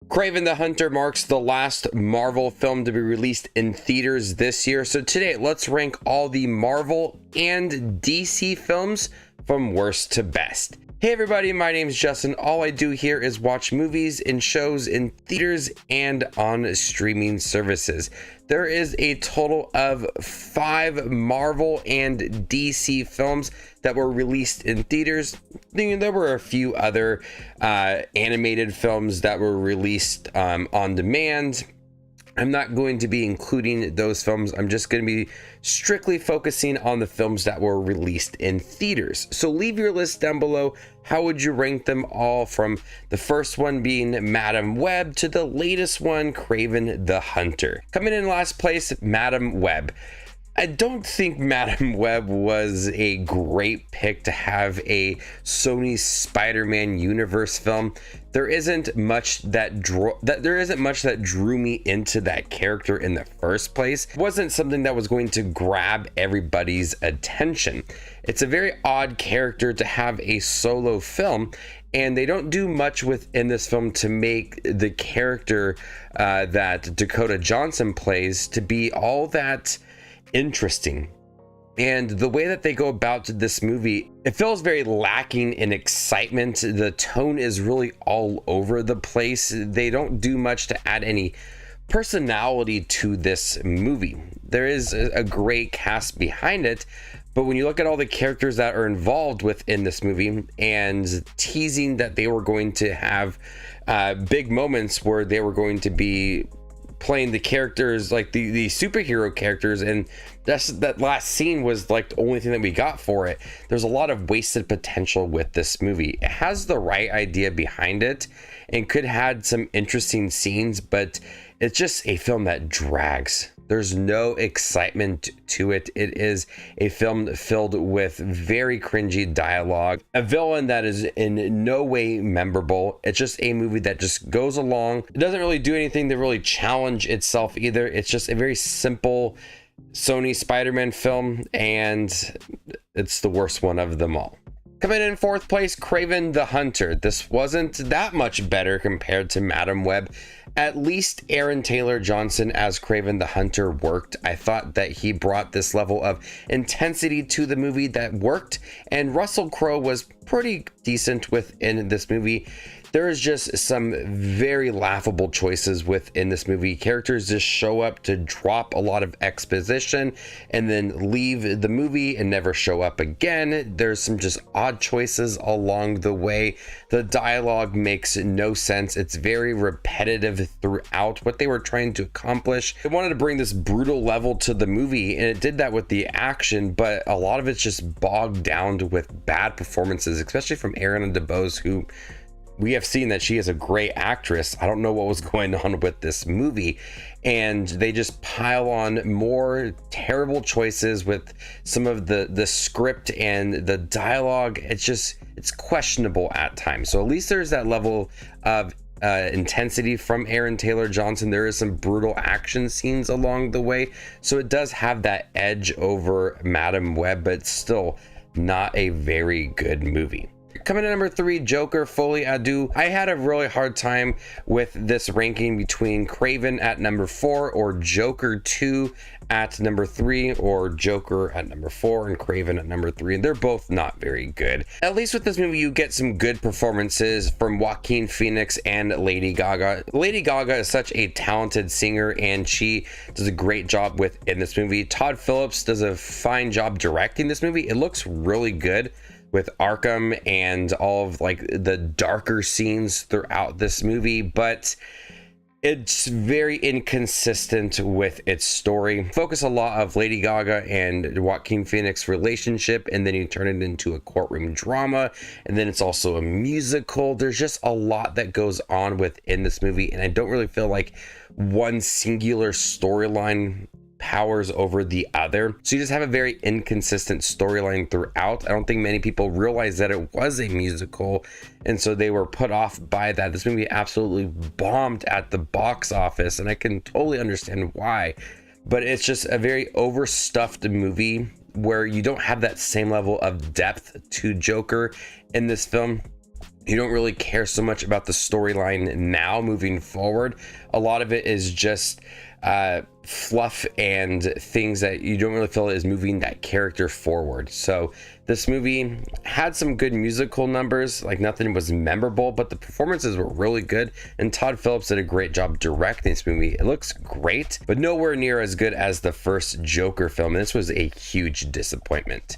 Kraven the Hunter marks the last Marvel film to be released in theaters this year. So today, let's rank all the Marvel and DC films from worst to best. Hey everybody, my name is Justin. All I do here is watch movies and shows in theaters and on streaming services. There is a total of 5 Marvel and DC films that were released in theaters. There were a few other animated films that were released on demand. I'm not going to be including those films. I'm just going to be strictly focusing on the films that were released in theaters. So leave your list down below. How would you rank them all, from the first one being Madam Web to the latest one, Kraven the Hunter? Coming in last place, Madam Web. I don't think Madam Web was a great pick to have a Sony Spider-Man universe film. There isn't much that drew me into that character in the first place. It wasn't something that was going to grab everybody's attention. It's a very odd character to have a solo film, and they don't do much within this film to make the character that Dakota Johnson plays to be all that interesting. And the way that they go about this movie, it feels very lacking in excitement. The tone is really all over the place. They don't do much to add any personality to this movie. There is a great cast behind it, but when you look at all the characters that are involved within this movie and teasing that they were going to have big moments where they were going to be playing the characters, like the superhero characters, and that last scene was like the only thing that we got for it. There's a lot of wasted potential with this movie. It has the right idea behind it and could have some interesting scenes, but it's just a film that drags. There's no excitement to it. It is a film filled with very cringy dialogue, a villain that is in no way memorable. It's just a movie that just goes along. It doesn't really do anything to really challenge itself either. It's just a very simple Sony Spider-Man film, and it's the worst one of them all. Coming in fourth place, Kraven the Hunter. This wasn't that much better compared to Madam Web. At least Aaron Taylor Johnson as Kraven the Hunter worked. I thought that he brought this level of intensity to the movie that worked, and Russell Crowe was pretty decent within this movie. There is just some very laughable choices within this movie. Characters just show up to drop a lot of exposition and then leave the movie and never show up again. There's some just odd choices along the way. The dialogue makes no sense. It's very repetitive throughout what they were trying to accomplish. They wanted to bring this brutal level to the movie, and it did that with the action, but a lot of it's just bogged down with bad performances, especially from Erin DeBose, who we have seen that she is a great actress. I don't know what was going on with this movie, and they just pile on more terrible choices with some of the script and the dialogue. It's questionable at times. So at least there's that level of intensity from Aaron Taylor Johnson. There is some brutal action scenes along the way, so it does have that edge over Madam Web, but still not a very good movie. Coming in number 3, Joker, Follie, Deux. I had a really hard time with this ranking between Kraven at number 4 or Joker 2 at number 3, or Joker at number 4 and Kraven at number 3. And they're both not very good. At least with this movie, you get some good performances from Joaquin Phoenix and Lady Gaga. Lady Gaga is such a talented singer, and she does a great job within this movie. Todd Phillips does a fine job directing this movie. It looks really good with Arkham and all of like the darker scenes throughout this movie, but it's very inconsistent with its story. Focus a lot of Lady Gaga and Joaquin Phoenix relationship, and then you turn it into a courtroom drama, and then it's also a musical. There's just a lot that goes on within this movie, and I don't really feel like one singular storyline powers over the other. So you just have a very inconsistent storyline throughout. I don't think many people realize that it was a musical, and so they were put off by that. This movie absolutely bombed at the box office, and I can totally understand why, but it's just a very overstuffed movie where you don't have that same level of depth to Joker in this film. You don't really care so much about the storyline now moving forward. A lot of it is just fluff and things that you don't really feel is moving that character forward. So this movie had some good musical numbers, like nothing was memorable, but the performances were really good, and Todd Phillips did a great job directing this movie. It looks great, but nowhere near as good as the first Joker film, and this was a huge disappointment.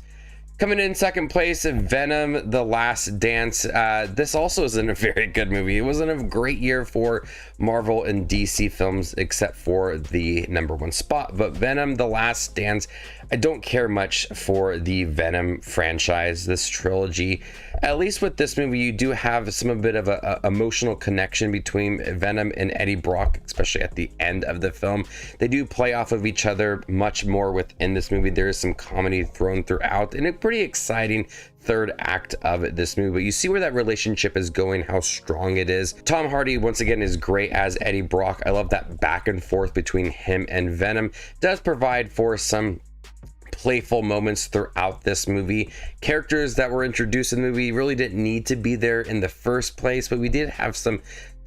Coming in second place, Venom: The Last Dance. This also isn't a very good movie. It wasn't a great year for Marvel and DC films, except for the #1 spot. But Venom: The Last Dance, I don't care much for the Venom franchise, this trilogy. At least with this movie, you do have a bit of a emotional connection between Venom and Eddie Brock, especially at the end of the film. They do play off of each other much more within this movie. There is some comedy thrown throughout, and a pretty exciting third act of this movie. But you see where that relationship is going, how strong it is. Tom Hardy once again is great as Eddie Brock. I love that back and forth between him and Venom. It does provide for some playful moments throughout this movie. Characters that were introduced in the movie really didn't need to be there in the first place, but we did have some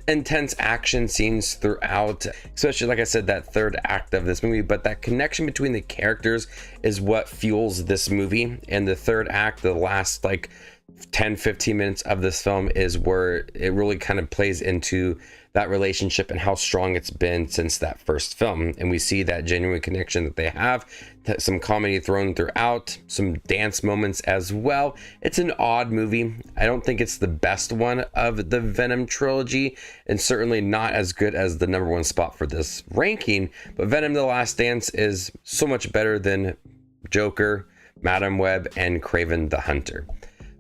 intense action scenes throughout, especially like I said, that third act of this movie. But that connection between the characters is what fuels this movie, and the third act, the last like 10-15 minutes of this film, is where it really kind of plays into that relationship and how strong it's been since that first film. And we see that genuine connection that they have, some comedy thrown throughout, some dance moments as well. It's an odd movie. I don't think it's the best one of the Venom trilogy, and certainly not as good as the #1 spot for this ranking. But Venom: The Last Dance is so much better than Joker, Madam Web, and Kraven the Hunter.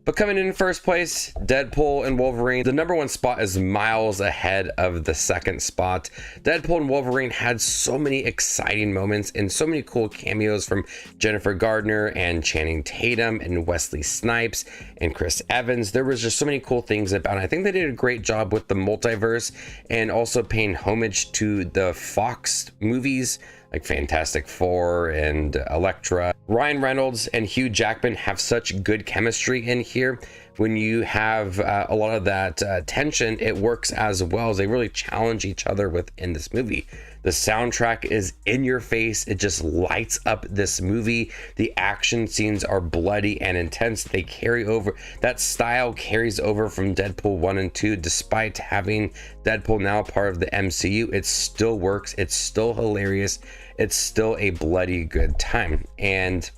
But coming in first place, Deadpool and Wolverine. The #1 spot is miles ahead of the second spot. Deadpool and Wolverine had so many exciting moments and so many cool cameos from Jennifer Gardner and Channing Tatum and Wesley Snipes and Chris Evans. There was just so many cool things about it. I think they did a great job with the multiverse and also paying homage to the Fox movies like Fantastic Four and Elektra. Ryan Reynolds and Hugh Jackman have such good chemistry in here. When you have a lot of that tension, it works as well as they really challenge each other within this movie. The soundtrack is in your face. It just lights up this movie. The action scenes are bloody and intense. They carry over. That style carries over from Deadpool 1 and 2. Despite having Deadpool now part of the MCU, it still works. It's still hilarious. It's still a bloody good time. And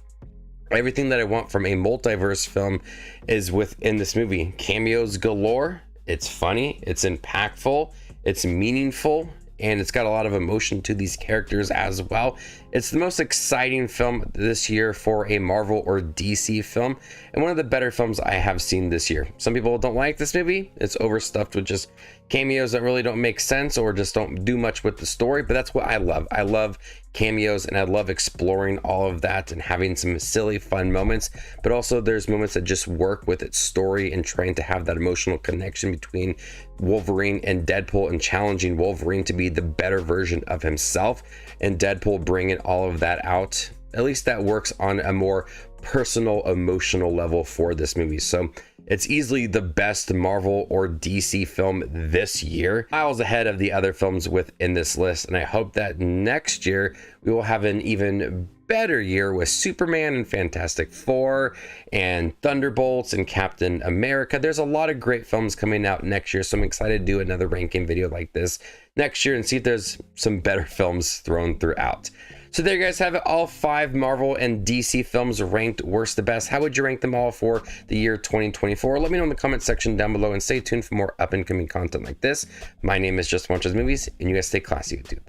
everything that I want from a multiverse film is within this movie. Cameos galore. It's funny. It's impactful. It's meaningful. And it's got a lot of emotion to these characters as well. It's the most exciting film this year for a Marvel or DC film, and one of the better films I have seen this year. Some people don't like this movie. It's overstuffed with just cameos that really don't make sense or just don't do much with the story, but that's what I love. I love cameos, and I love exploring all of that and having some silly fun moments, but also there's moments that just work with its story and trying to have that emotional connection between Wolverine and Deadpool and challenging Wolverine to be the better version of himself, and Deadpool bringing all of that out. At least that works on a more personal, emotional level for this movie. So it's easily the best Marvel or DC film this year, miles ahead of the other films within this list. And I hope that next year we will have an even better year with Superman and Fantastic Four and Thunderbolts and Captain America. There's a lot of great films coming out next year, so I'm excited to do another ranking video like this next year and see if there's some better films thrown throughout. So there you guys have it, all 5 Marvel and DC films ranked worst to best. How would you rank them all for the year 2024? Let me know in the comment section down below, and stay tuned for more up and coming content like this. My name is Just Watches Movies, and you guys stay classy, YouTube.